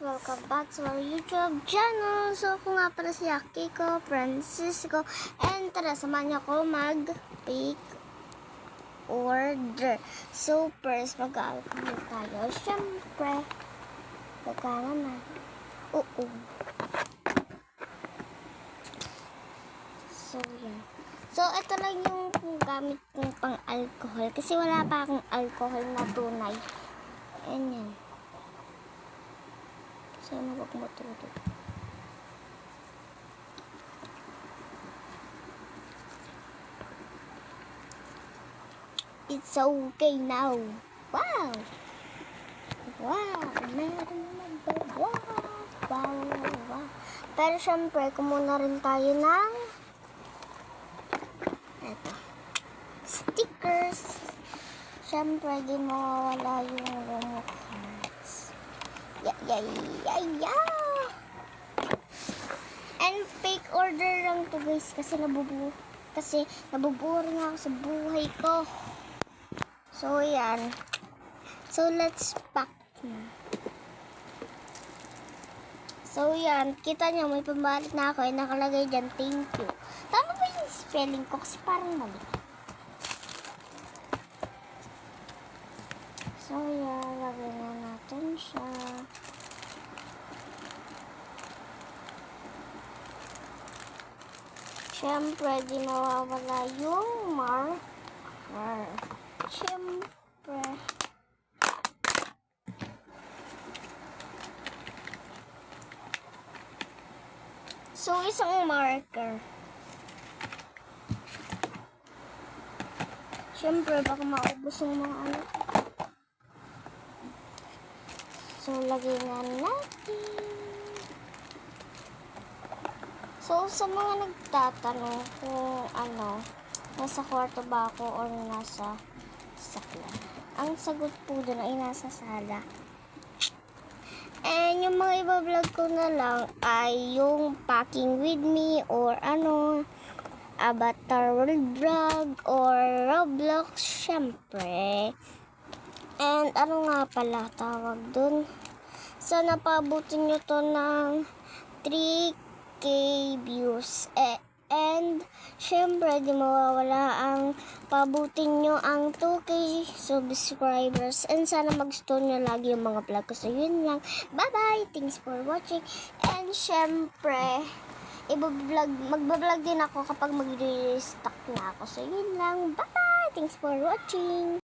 welcome back to our YouTube channel. So, ako nga pala si Akiko Francisco. And tara, samahan niyo ako mag-pick order. So, first, mag-alcohol tayo. Siyempre, magkano na? Oo. So, yan. So, ito lang yung gamit kong pang-alcohol. Kasi wala pa akong alcohol na tunay. Ayan yan. Sana wag matulog. It's okay now. Wow! Wow! Meron naman ba? Wow! Pero syempre, kumuna rin tayo ng eto. Stickers. Syempre, di mawawala yung Romo cards. Yeah! And fake order lang to guys kasi nabubuo rin ako sa buhay ko. So yan. So let's pack na. So yan, kita nyo may pambalit na ako, nakalagay dyan thank you. Tama ba yung spelling ko kasi parang mali? So yan, lagay na natin siya. Siyempre, di mawawala yung marker. Siyempre. So, isang marker. Siyempre, baka maubos yung mga ano. So, lagay na natin. So, sa mga nagtatanong kung nasa kwarto ba ako o nasa saklan, ang sagot po doon ay nasa sala. And yung mga iba-vlog ko na lang ay yung packing with me or Avatar World Vlog or Roblox, syempre. And nga pala tawag doon? Sana pabutin nyo to ng 3K views. And syempre, di mawawala ang pabutin nyo ang 2K subscribers. And sana mag-gusto nyo lagi yung mga vlog ko. So, yun lang. Bye-bye! Thanks for watching. And syempre, magbablog din ako kapag mag-restock na ako. So, yun lang. Bye-bye! Thanks for watching!